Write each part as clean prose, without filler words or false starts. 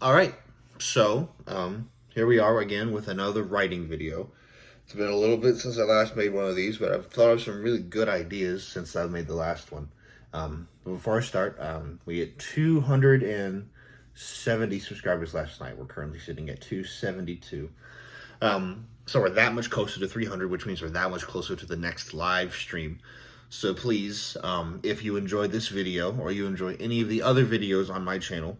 All right, so here we are again with another writing video. It's been a little bit since I last made one of these, but I've thought of some really good ideas since I made the last one. Before I start, we hit 270 subscribers last night. We're currently sitting at 272. So we're that much closer to 300, which means we're that much closer to the next live stream. So please, if you enjoyed this video or you enjoy any of the other videos on my channel,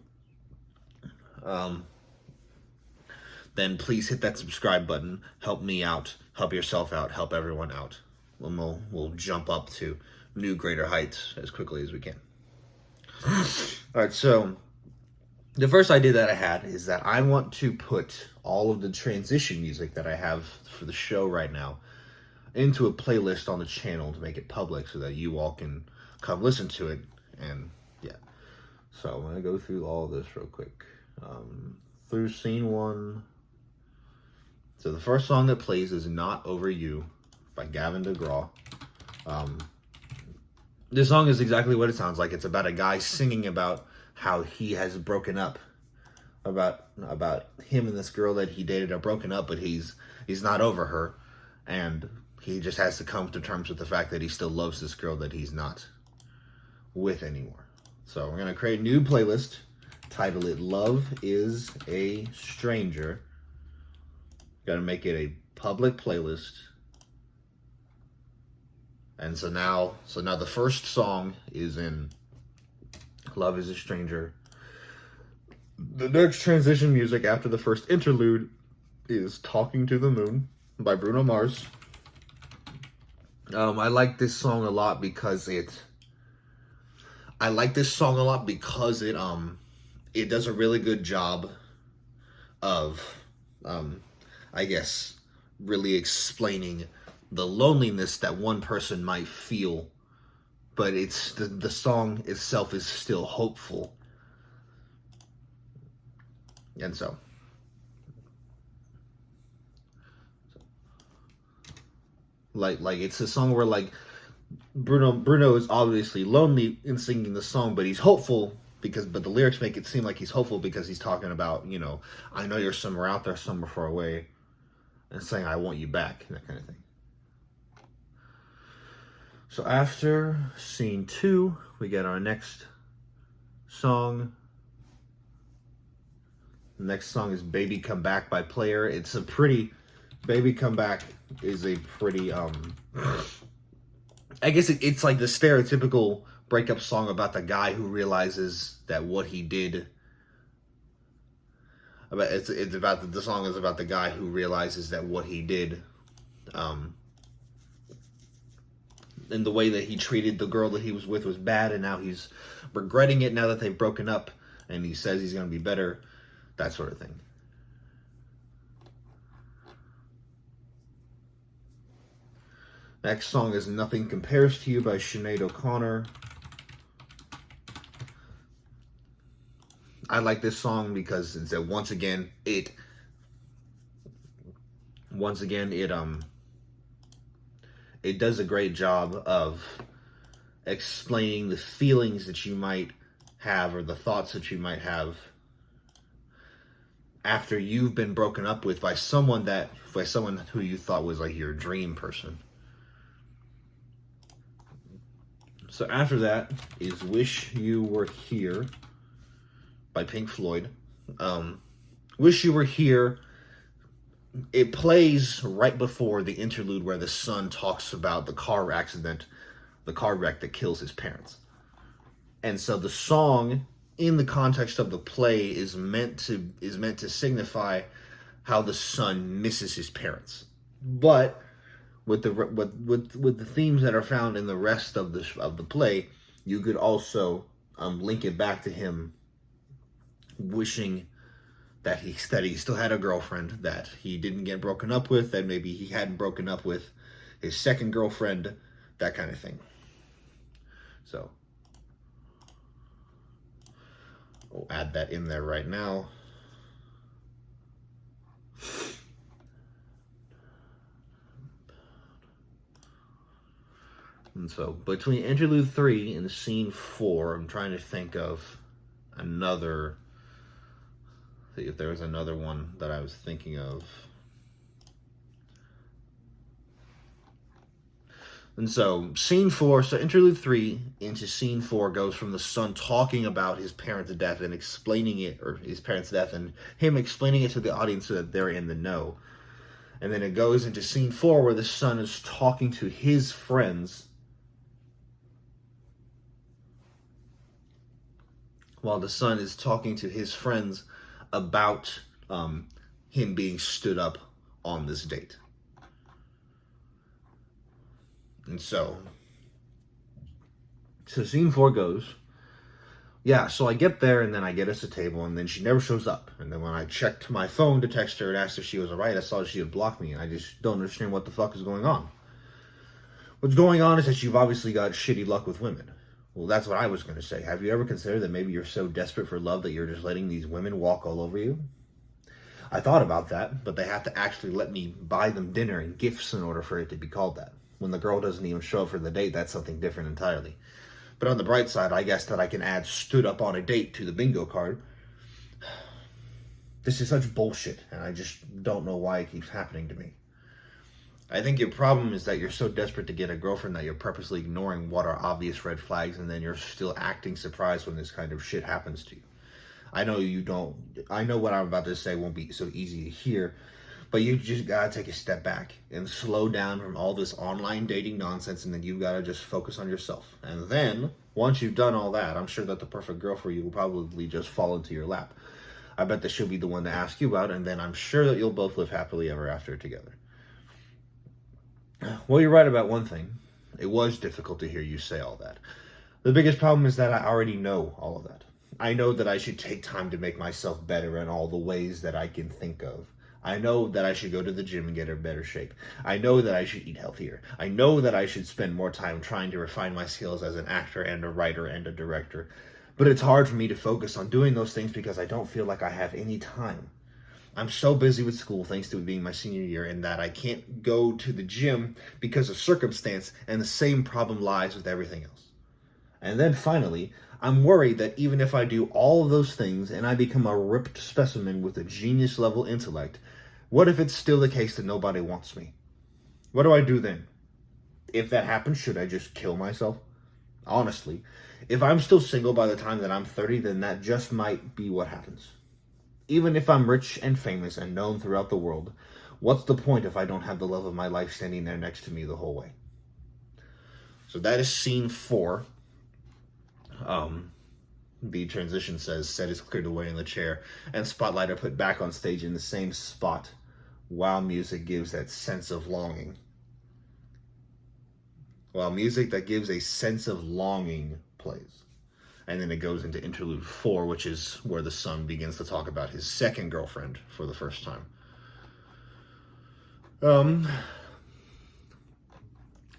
then please hit that subscribe button. Help me out, help yourself out, help everyone out. We'll jump up to new, greater heights as quickly as we can. All right, so the first idea that I had is that I want to put all of the transition music that I have for the show right now into a playlist on the channel to make it public so that you all can come listen to it. And yeah, so I'm going to go through all of this real quick. Through scene one. So the first song that plays is Not Over You by Gavin Degraw. This song is exactly what it sounds like. It's about a guy singing about how he has broken up, about him and this girl that he dated are broken up, but he's not over her, and he just has to come to terms with the fact that he still loves this girl that he's not with anymore. So we're gonna create a new playlist, title it Love is a Stranger. Gotta make it a public playlist. And so now the first song is in Love is a Stranger. The next transition music after the first interlude is Talking to the Moon by Bruno Mars. I like this song a lot because it does a really good job of I guess really explaining the loneliness that one person might feel, but it's the song itself is still hopeful. And so like it's a song where like Bruno is obviously lonely in singing the song, but he's hopeful but the lyrics make it seem like he's hopeful because he's talking about, I know you're somewhere out there, somewhere far away, and saying I want you back, that kind of thing. So after scene two, we get our next song. The next song is Baby Come Back by Player. Baby Come Back is a pretty, I guess it's like the stereotypical breakup song about the guy who realizes that what he did, the song is about the guy who realizes that what he did, and the way that he treated the girl that he was with was bad, and now he's regretting it now that they've broken up, and he says he's going to be better, that sort of thing. Next song is Nothing Compares to You by Sinead O'Connor. I like this song because it's that once again it does a great job of explaining the feelings that you might have or the thoughts that you might have after you've been broken up with by someone who you thought was like your dream person. So after that is Wish You Were Here by Pink Floyd. Wish You Were Here, it plays right before the interlude where the son talks about the car wreck that kills his parents. And so the song, in the context of the play, is meant to signify how the son misses his parents. But with the themes that are found in the rest of the play, you could also link it back to him wishing that he still had a girlfriend, that he didn't get broken up with, that maybe he hadn't broken up with his second girlfriend, that kind of thing. So we'll add that in there right now. And so between interlude 3 and scene 4, I'm trying to think of another See if there was another one that I was thinking of. And so, scene 4, so interlude 3 into scene 4 goes from the son talking about his parents' death and explaining it, or his parents' death, and him explaining it to the audience so that they're in the know. And then it goes into scene 4 where the son is talking to his friends while the son is talking to his friends about him being stood up on this date. And so scene 4 goes, yeah, so I get there and then I get us a table and then she never shows up. And then when I checked my phone to text her and asked if she was alright, I saw she had blocked me and I just don't understand what the fuck is going on. What's going on is that you've obviously got shitty luck with women. Well, that's what I was going to say. Have you ever considered that maybe you're so desperate for love that you're just letting these women walk all over you? I thought about that, but they have to actually let me buy them dinner and gifts in order for it to be called that. When the girl doesn't even show up for the date, that's something different entirely. But on the bright side, I guess that I can add stood up on a date to the bingo card. This is such bullshit, and I just don't know why it keeps happening to me. I think your problem is that you're so desperate to get a girlfriend that you're purposely ignoring what are obvious red flags, and then you're still acting surprised when this kind of shit happens to you. I know you don't. I know what I'm about to say won't be so easy to hear, but you just gotta take a step back and slow down from all this online dating nonsense, and then you gotta just focus on yourself. And then, once you've done all that, I'm sure that the perfect girl for you will probably just fall into your lap. I bet that she'll be the one to ask you out, and then I'm sure that you'll both live happily ever after together. Well, you're right about one thing. It was difficult to hear you say all that. The biggest problem is that I already know all of that. I know that I should take time to make myself better in all the ways that I can think of. I know that I should go to the gym and get in better shape. I know that I should eat healthier. I know that I should spend more time trying to refine my skills as an actor and a writer and a director. But it's hard for me to focus on doing those things because I don't feel like I have any time. I'm so busy with school thanks to it being my senior year and that I can't go to the gym because of circumstance, and the same problem lies with everything else. And then finally, I'm worried that even if I do all of those things and I become a ripped specimen with a genius level intellect, what if it's still the case that nobody wants me? What do I do then? If that happens, should I just kill myself? Honestly, if I'm still single by the time that I'm 30, then that just might be what happens. Even if I'm rich and famous and known throughout the world, what's the point if I don't have the love of my life standing there next to me the whole way? So that is scene 4. The transition says, set is cleared away in the chair, and spotlight are put back on stage in the same spot, while music gives that sense of longing. While music that gives a sense of longing plays. And then it goes into interlude 4, which is where the son begins to talk about his second girlfriend for the first time.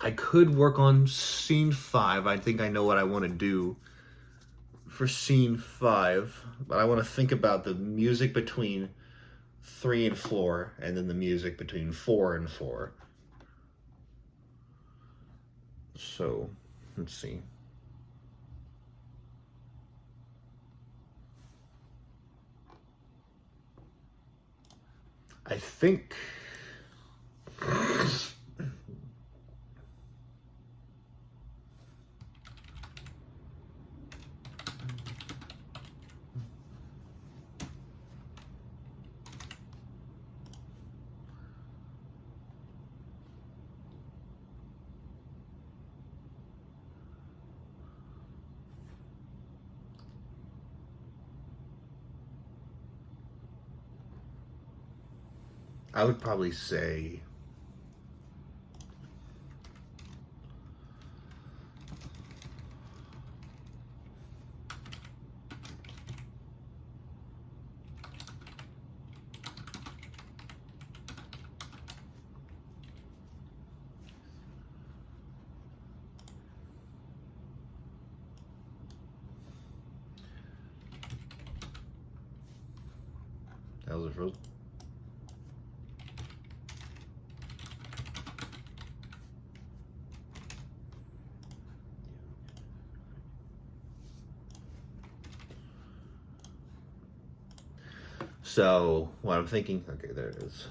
I could work on scene 5. I think I know what I want to do for scene 5, but I want to think about the music between 3 and 4, and then the music between 4 and 4. So, let's see. I think I would probably say that was a frozen. So what I'm thinking, okay, there it is.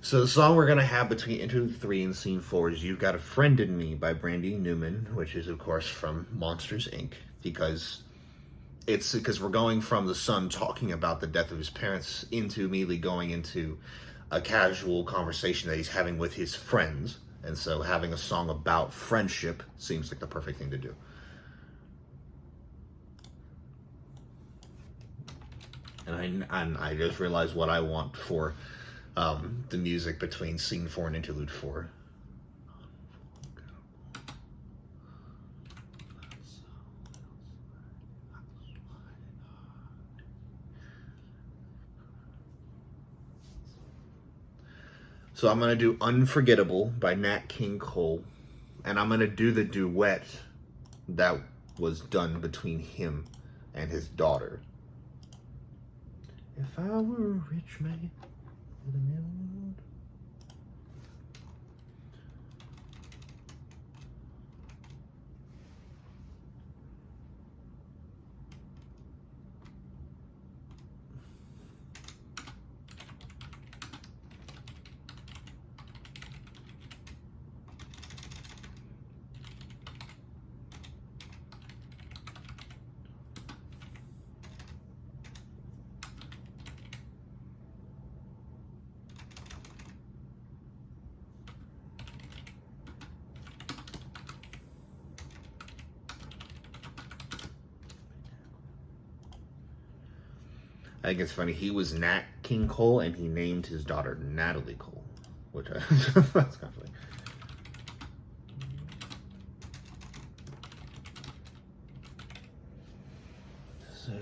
So the song we're gonna have between Interlude 3 and Scene 4 is "You've Got a Friend in Me" by Brandy Newman, which is of course from Monsters Inc. Because we're going from the son talking about the death of his parents into immediately going into a casual conversation that he's having with his friends, and so having a song about friendship seems like the perfect thing to do. And I just realized what I want for the music between Scene 4 and Interlude 4. So I'm going to do Unforgettable by Nat King Cole, and I'm going to do the duet that was done between him and his daughter. If I were a rich man with a million. I think it's funny. He was Nat King Cole, and he named his daughter Natalie Cole, which that's kind of funny.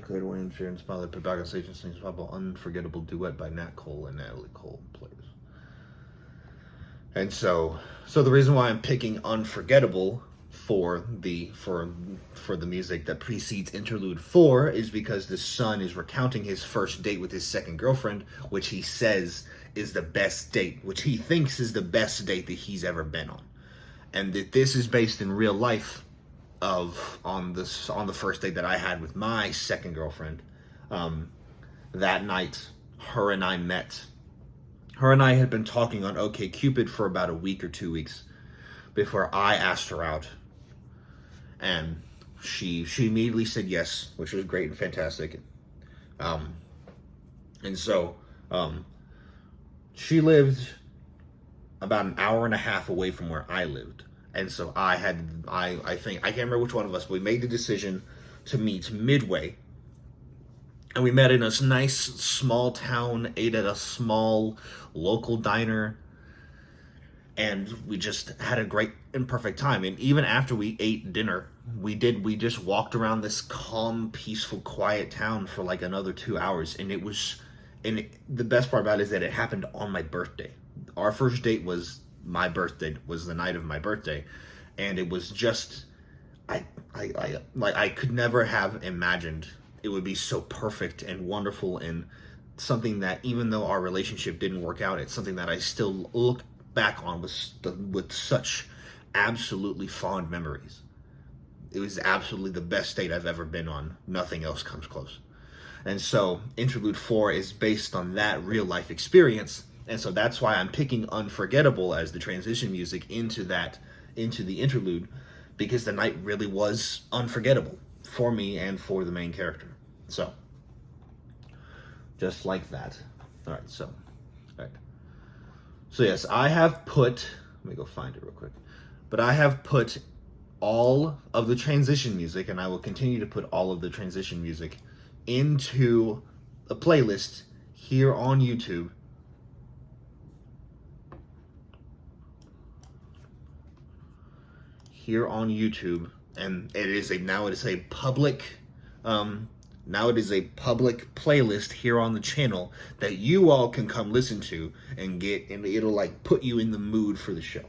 Good Wayne Sharon Smiley put back on stage and sings about Unforgettable duet by Nat Cole and Natalie Cole plays. And so the reason why I'm picking Unforgettable for the music that precedes Interlude 4 is because the son is recounting his first date with his second girlfriend, which he says is the best date, which he thinks is the best date that he's ever been on. And that this is based in real life on the first date that I had with my second girlfriend. That night, her and I met. Her and I had been talking on OkCupid for about a week or 2 weeks before I asked her out. And she immediately said yes, which was great and fantastic. And so she lived about an hour and a half away from where I lived. And so I think, I can't remember which one of us, but we made the decision to meet midway. And we met in a nice small town, ate at a small local diner, and we just had a great and perfect time. And even after we ate dinner, we just walked around this calm, peaceful, quiet town for like another 2 hours. And the best part about it is that it happened on my birthday. Our first date was my birthday, was the night of my birthday. And it was just, I could never have imagined it would be so perfect and wonderful, and something that, even though our relationship didn't work out, it's something that I still look back on with such absolutely fond memories. It was absolutely the best date I've ever been on. Nothing else comes close. And so Interlude 4 is based on that real life experience. And so that's why I'm picking Unforgettable as the transition music into the interlude, because the night really was unforgettable for me and for the main character. So, just like that. All right. So yes, I have put, let me go find it real quick. But I have put all of the transition music, and I will continue to put all of the transition music into a playlist here on YouTube. And it is a public playlist here on the channel that you all can come listen to and it'll like put you in the mood for the show.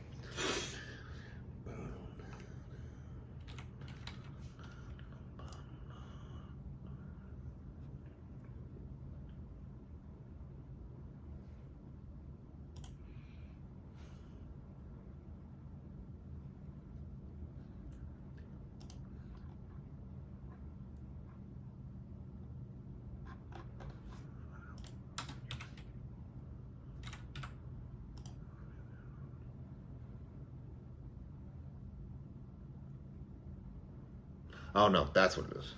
Oh no, that's what it is.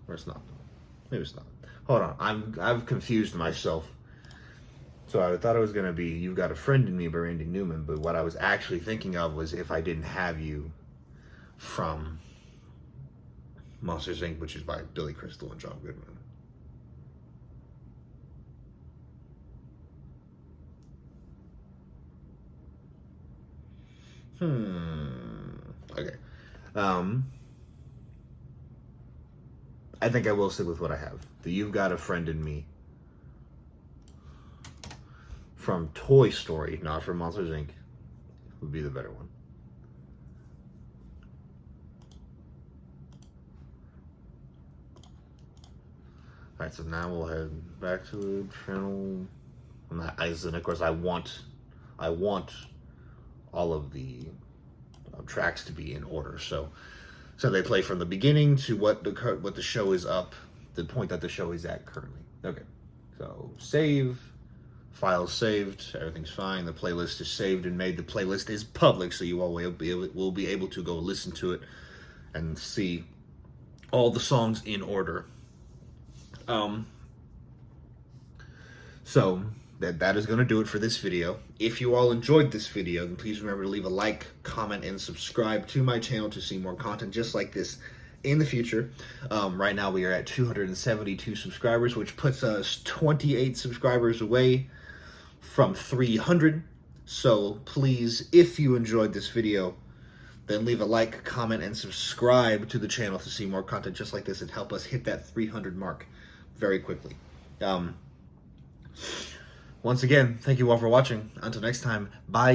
Or it's not. Maybe it's not. Hold on, I've confused myself. So I thought it was gonna be "You've Got a Friend in Me" by Randy Newman, but what I was actually thinking of was "If I Didn't Have You" from Monsters Inc., which is by Billy Crystal and John Goodman. Okay. I think I will stick with what I have. The "You've Got a Friend in Me" from Toy Story, not from Monsters Inc., would be the better one. Alright, so now we'll head back to the channel. And of course, I want all of the tracks to be in order. So they play from the beginning to what the show is up, the point that the show is at currently. Okay, so save, files saved, everything's fine. The playlist is saved and made. The playlist is public, so you all will be able to go listen to it and see all the songs in order. So that is going to do it for this video. If you all enjoyed this video, then please remember to leave a like, comment, and subscribe to my channel to see more content just like this in the future. Right now we are at 272 subscribers, which puts us 28 subscribers away from 300. So please, if you enjoyed this video, then leave a like, comment, and subscribe to the channel to see more content just like this and help us hit that 300 mark very quickly. Once again, thank you all for watching. Until next time, bye.